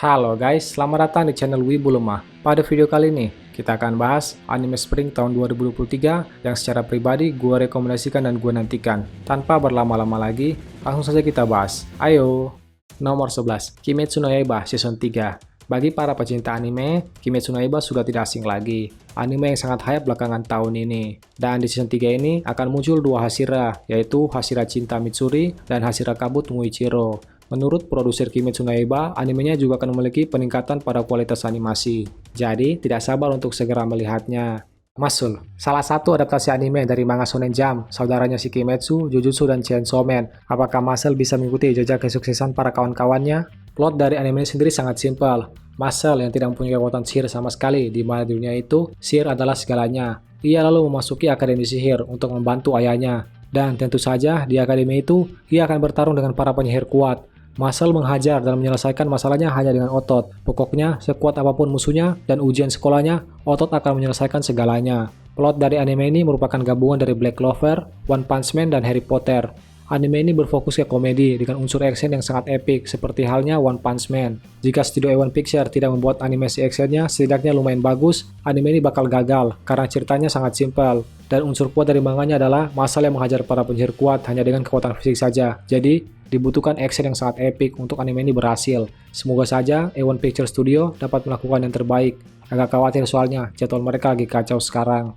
Halo guys, selamat datang di channel Wibu Lemah. Pada video kali ini, kita akan bahas anime Spring tahun 2023 yang secara pribadi gue rekomendasikan dan gue nantikan. Tanpa berlama-lama lagi, langsung saja kita bahas. Ayo! Nomor 11, Kimetsu no Yaiba Season 3. Bagi para pecinta anime, Kimetsu no Yaiba sudah tidak asing lagi. Anime yang sangat hype belakangan tahun ini. Dan di season 3 ini akan muncul dua Hashira, yaitu Hashira Cinta Mitsuri dan Hashira Kabut Muichiro. Menurut produser Kimetsu no Yaiba, animenya juga akan memiliki peningkatan pada kualitas animasi. Jadi, tidak sabar untuk segera melihatnya. Masul, salah satu adaptasi anime dari manga Shonen Jump, saudaranya si Kimetsu, Jujutsu, dan Chainsaw Man. Apakah Marcel bisa mengikuti jejak kesuksesan para kawan-kawannya? Plot dari anime ini sendiri sangat simpel. Marcel yang tidak mempunyai kekuatan sihir sama sekali, di mana di dunia itu, sihir adalah segalanya. Ia lalu memasuki akademi sihir untuk membantu ayahnya. Dan tentu saja, di akademi itu, ia akan bertarung dengan para penyihir kuat. Marcel menghajar dan menyelesaikan masalahnya hanya dengan otot. Pokoknya, sekuat apapun musuhnya dan ujian sekolahnya, otot akan menyelesaikan segalanya. Plot dari anime ini merupakan gabungan dari Black Clover, One Punch Man, dan Harry Potter. Anime ini berfokus ke komedi dengan unsur action yang sangat epik seperti halnya One Punch Man. Jika studio A1 Picture tidak membuat animasi actionnya setidaknya lumayan bagus, anime ini bakal gagal karena ceritanya sangat simpel. Dan unsur kuat dari manganya adalah Marcel yang menghajar para penyihir kuat hanya dengan kekuatan fisik saja. Jadi, dibutuhkan action yang sangat epik untuk anime ini berhasil. Semoga saja A1 Picture Studio dapat melakukan yang terbaik. Agak khawatir soalnya jadwal mereka lagi kacau sekarang.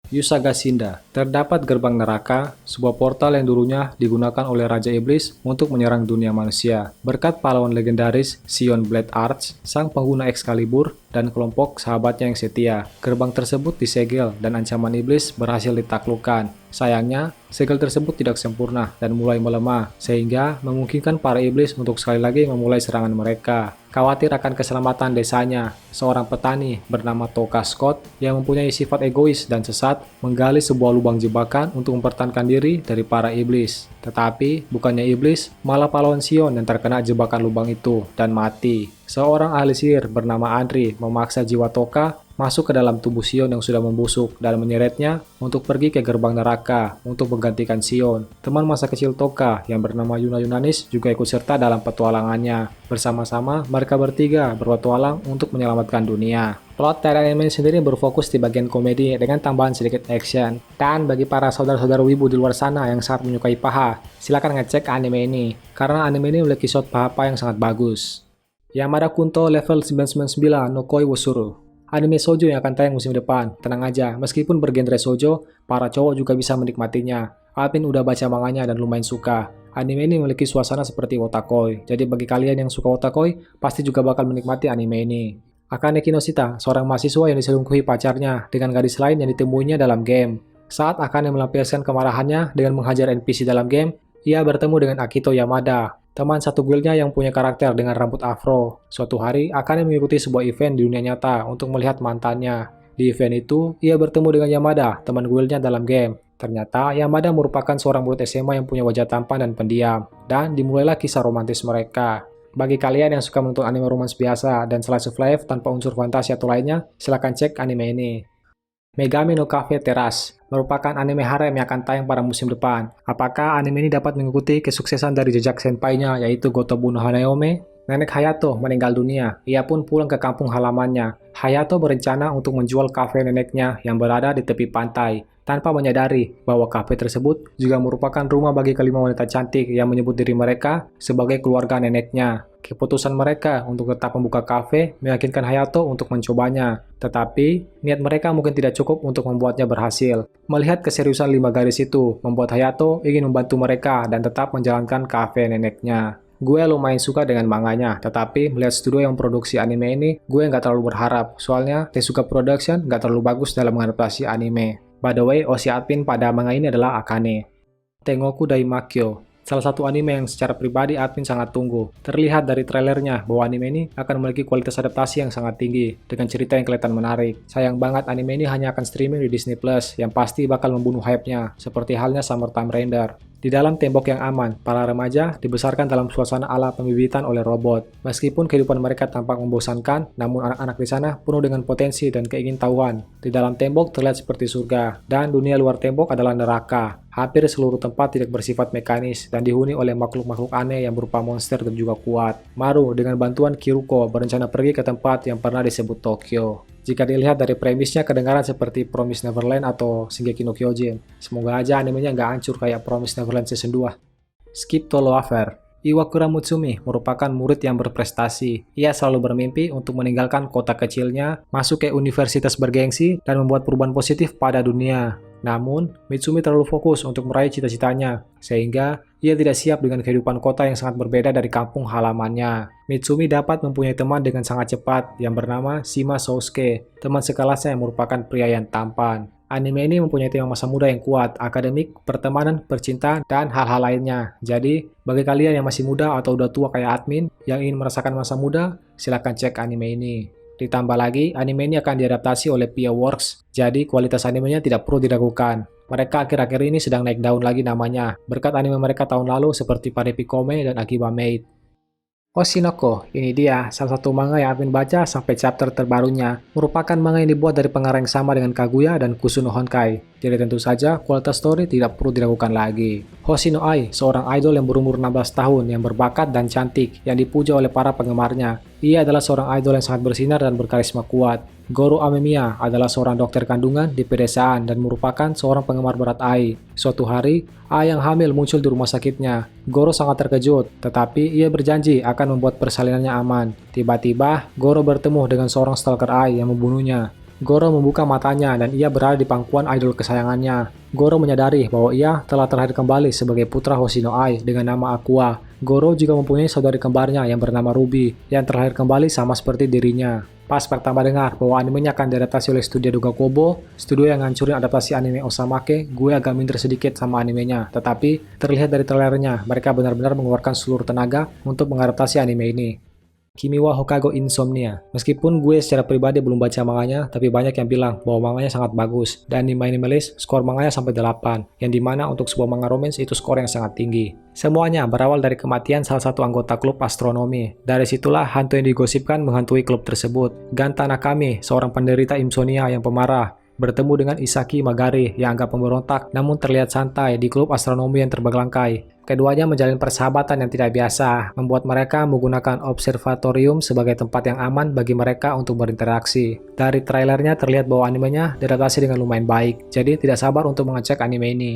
Yusaga Shinda, terdapat gerbang neraka, sebuah portal yang dulunya digunakan oleh Raja Iblis untuk menyerang dunia manusia. Berkat pahlawan legendaris Sion Blade Arts, sang pengguna Excalibur, dan kelompok sahabatnya yang setia, gerbang tersebut disegel dan ancaman iblis berhasil ditaklukkan. Sayangnya, segel tersebut tidak sempurna dan mulai melemah, sehingga memungkinkan para iblis untuk sekali lagi memulai serangan mereka. Khawatir akan keselamatan desanya, seorang petani bernama Toka Scott yang mempunyai sifat egois dan sesat menggali sebuah lubang jebakan untuk mempertahankan diri dari para iblis. Tetapi, bukannya iblis, malah pahlawan Sion yang terkena jebakan lubang itu dan mati. Seorang ahli sihir bernama Andri memaksa jiwa Toka masuk ke dalam tubuh Sion yang sudah membusuk dan menyeretnya untuk pergi ke gerbang neraka untuk menggantikan Sion. Teman masa kecil Toka yang bernama Yuna Yunanis juga ikut serta dalam petualangannya. Bersama-sama, mereka bertiga berpetualang untuk menyelamatkan dunia. Plot dari anime sendiri berfokus di bagian komedi dengan tambahan sedikit action. Dan bagi para saudara-saudara wibu di luar sana yang sangat menyukai paha, silakan ngecek anime ini, karena anime ini memiliki shot paha yang sangat bagus. Yamada Kunto level 999 no Koi Wusuru. Anime shoujo yang akan tayang musim depan. Tenang aja, meskipun bergenre shoujo, para cowok juga bisa menikmatinya. Alvin udah baca manganya dan lumayan suka. Anime ini memiliki suasana seperti otakoi. Jadi bagi kalian yang suka otakoi, pasti juga bakal menikmati anime ini. Akane Kinoshita, seorang mahasiswa yang diselingkuhi pacarnya dengan gadis lain yang ditemuinya dalam game. Saat Akane melampiaskan kemarahannya dengan menghajar NPC dalam game, ia bertemu dengan Akito Yamada, teman satu guildnya yang punya karakter dengan rambut afro. Suatu hari, Akane mengikuti sebuah event di dunia nyata untuk melihat mantannya. Di event itu, ia bertemu dengan Yamada, teman guildnya dalam game. Ternyata, Yamada merupakan seorang murid SMA yang punya wajah tampan dan pendiam. Dan dimulailah kisah romantis mereka. Bagi kalian yang suka menonton anime romance biasa dan slice of life tanpa unsur fantasi atau lainnya, silahkan cek anime ini. Megami no Cafe Terrace merupakan anime harem yang akan tayang pada musim depan. Apakah anime ini dapat mengikuti kesuksesan dari jejak senpainya, yaitu Gotobu no Hanayome? Nenek Hayato meninggal dunia, ia pun pulang ke kampung halamannya. Hayato berencana untuk menjual kafe neneknya yang berada di tepi pantai, tanpa menyadari bahwa kafe tersebut juga merupakan rumah bagi kelima wanita cantik yang menyebut diri mereka sebagai keluarga neneknya. Keputusan mereka untuk tetap membuka kafe meyakinkan Hayato untuk mencobanya. Tetapi, niat mereka mungkin tidak cukup untuk membuatnya berhasil. Melihat keseriusan 5 gadis itu, membuat Hayato ingin membantu mereka dan tetap menjalankan kafe neneknya. Gue lumayan suka dengan manganya, tetapi melihat studio yang produksi anime ini, gue nggak terlalu berharap. Soalnya, Tezuka Production nggak terlalu bagus dalam mengadaptasi anime. By the way, Oshi admin pada manga ini adalah Akane. Tengoku Daimakyo, salah satu anime yang secara pribadi admin sangat tunggu. Terlihat dari trailernya bahwa anime ini akan memiliki kualitas adaptasi yang sangat tinggi, dengan cerita yang kelihatan menarik. Sayang banget anime ini hanya akan streaming di Disney Plus, yang pasti bakal membunuh hype-nya, seperti halnya Summertime Render. Di dalam tembok yang aman, para remaja dibesarkan dalam suasana ala pembibitan oleh robot. Meskipun kehidupan mereka tampak membosankan, namun anak-anak di sana penuh dengan potensi dan keingintahuan. Di dalam tembok terlihat seperti surga, dan dunia luar tembok adalah neraka. Hampir seluruh tempat tidak bersifat mekanis dan dihuni oleh makhluk-makhluk aneh yang berupa monster dan juga kuat. Maru dengan bantuan Kiruko berencana pergi ke tempat yang pernah disebut Tokyo. Jika dilihat dari premisnya kedengaran seperti Promise Neverland atau Shingeki no Kyojin. Semoga aja animenya nggak hancur kayak Promise Neverland Season 2. Skip to Loafer. Iwakura Mutsumi merupakan murid yang berprestasi. Ia selalu bermimpi untuk meninggalkan kota kecilnya, masuk ke universitas bergengsi, dan membuat perubahan positif pada dunia. Namun, Mitsumi terlalu fokus untuk meraih cita-citanya, sehingga ia tidak siap dengan kehidupan kota yang sangat berbeda dari kampung halamannya. Mitsumi dapat mempunyai teman dengan sangat cepat yang bernama Shima Sousuke, teman sekelasnya yang merupakan pria yang tampan. Anime ini mempunyai tema masa muda yang kuat, akademik, pertemanan, percintaan, dan hal-hal lainnya. Jadi, bagi kalian yang masih muda atau udah tua kayak admin yang ingin merasakan masa muda, silahkan cek anime ini. Ditambah lagi, anime ini akan diadaptasi oleh Pia Works, jadi kualitas animenya tidak perlu diragukan. Mereka akhir-akhir ini sedang naik daun lagi namanya, berkat anime mereka tahun lalu seperti Parepi Kome dan Akiba Maid. Oshinoko, ini dia, salah satu manga yang admin baca sampai chapter terbarunya. Merupakan manga yang dibuat dari pengarang yang sama dengan Kaguya dan Kusuno Honkai. Jadi tentu saja, kualitas story tidak perlu diragukan lagi. Hoshino Ai, seorang idol yang berumur 16 tahun, yang berbakat dan cantik, yang dipuja oleh para penggemarnya. Ia adalah seorang idol yang sangat bersinar dan berkarisma kuat. Goro Amemiya adalah seorang dokter kandungan di pedesaan dan merupakan seorang penggemar berat Ai. Suatu hari, Ai yang hamil muncul di rumah sakitnya. Goro sangat terkejut, tetapi ia berjanji akan membuat persalinannya aman. Tiba-tiba, Goro bertemu dengan seorang stalker Ai yang membunuhnya. Goro membuka matanya dan ia berada di pangkuan idol kesayangannya. Goro menyadari bahwa ia telah terlahir kembali sebagai putra Hoshino Ai dengan nama Aqua. Goro juga mempunyai saudari kembarnya yang bernama Ruby, yang terlahir kembali sama seperti dirinya. Pas pertama dengar bahwa animenya akan diadaptasi oleh studio Doga Kobo, studio yang ngancurin adaptasi anime Osamake, gue agak minder sedikit sama animenya. Tetapi, terlihat dari trailernya, mereka benar-benar mengeluarkan seluruh tenaga untuk mengadaptasi anime ini. Kimi wa Hokago Insomnia. Meskipun gue secara pribadi belum baca manganya, tapi banyak yang bilang bahwa manganya sangat bagus. Dan di My Anime List, skor manganya sampai 8, yang dimana untuk sebuah manga romance itu skor yang sangat tinggi. Semuanya berawal dari kematian salah satu anggota klub astronomi. Dari situlah hantu yang digosipkan menghantui klub tersebut. Ganta Nakami, seorang penderita insomnia yang pemarah, bertemu dengan Isaki Magari yang agak pemberontak namun terlihat santai di klub astronomi yang terbengkalai. Keduanya menjalin persahabatan yang tidak biasa, membuat mereka menggunakan observatorium sebagai tempat yang aman bagi mereka untuk berinteraksi. Dari trailernya terlihat bahwa animenya diadaptasi dengan lumayan baik, jadi tidak sabar untuk mengecek anime ini.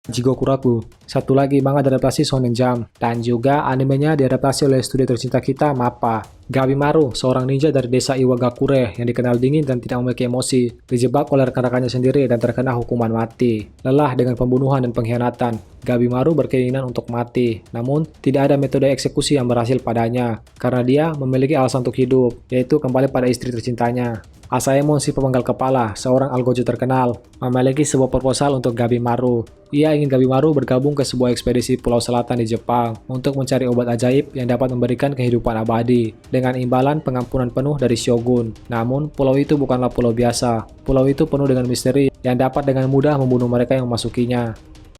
Jigokuraku, satu lagi manga diadaptasi Shonen Jump, dan juga animenya diadaptasi oleh studio tercinta kita MAPPA. Gabimaru, seorang ninja dari desa Iwagakure yang dikenal dingin dan tidak memiliki emosi, dijebak oleh rekan-rekannya sendiri dan terkena hukuman mati. Lelah dengan pembunuhan dan pengkhianatan, Gabimaru berkeinginan untuk mati, namun tidak ada metode eksekusi yang berhasil padanya, karena dia memiliki alasan untuk hidup, yaitu kembali pada istri tercintanya. Asaemon, si pemenggal kepala, seorang algojo terkenal, memiliki sebuah proposal untuk Gabimaru. Ia ingin Gabimaru bergabung ke sebuah ekspedisi Pulau Selatan di Jepang untuk mencari obat ajaib yang dapat memberikan kehidupan abadi, dengan imbalan pengampunan penuh dari Shogun. Namun, pulau itu bukanlah pulau biasa. Pulau itu penuh dengan misteri yang dapat dengan mudah membunuh mereka yang memasukinya.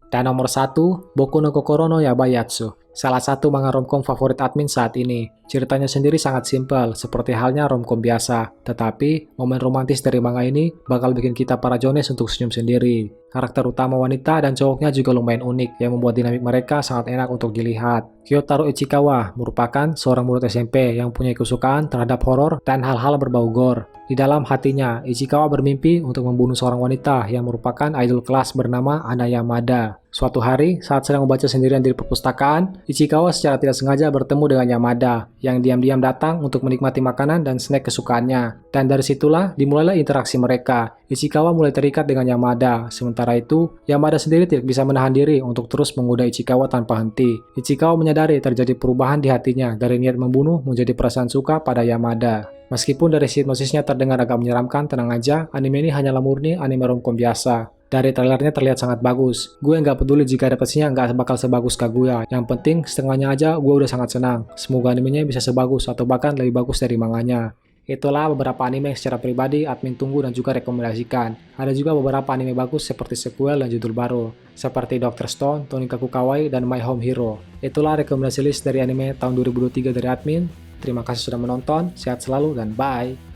Dan nomor 1, Boku no Kokoro no Yabayatsu. Salah satu manga romcom favorit admin saat ini. Ceritanya sendiri sangat simpel, seperti halnya romcom biasa. Tetapi, momen romantis dari manga ini bakal bikin kita para jones untuk senyum sendiri. Karakter utama wanita dan cowoknya juga lumayan unik, yang membuat dinamik mereka sangat enak untuk dilihat. Kyotaro Ichikawa merupakan seorang murid SMP yang punya kesukaan terhadap horor dan hal-hal berbau gore. Di dalam hatinya, Ichikawa bermimpi untuk membunuh seorang wanita yang merupakan idol kelas bernama Ana Yamada. Suatu hari, saat sedang membaca sendirian di perpustakaan, Ichikawa secara tidak sengaja bertemu dengan Yamada, yang diam-diam datang untuk menikmati makanan dan snack kesukaannya. Dan dari situlah dimulailah interaksi mereka. Ichikawa mulai terikat dengan Yamada, sementara itu, Yamada sendiri tidak bisa menahan diri untuk terus menggoda Ichikawa tanpa henti. Ichikawa menyadari terjadi perubahan di hatinya dari niat membunuh menjadi perasaan suka pada Yamada. Meskipun dari hipnosisnya terdengar agak menyeramkan, tenang aja, anime ini hanyalah murni anime romcom biasa. Dari trailernya terlihat sangat bagus. Gue nggak peduli jika adaptasinya nggak bakal sebagus Kaguya. Yang penting, setengahnya aja gue udah sangat senang. Semoga animenya bisa sebagus atau bahkan lebih bagus dari manganya. Itulah beberapa anime yang secara pribadi admin tunggu dan juga rekomendasikan. Ada juga beberapa anime bagus seperti sequel dan judul baru, seperti Dr. Stone, Tonikaku Kawaii, dan My Home Hero. Itulah rekomendasi list dari anime tahun 2023 dari admin. Terima kasih sudah menonton, sehat selalu, dan bye!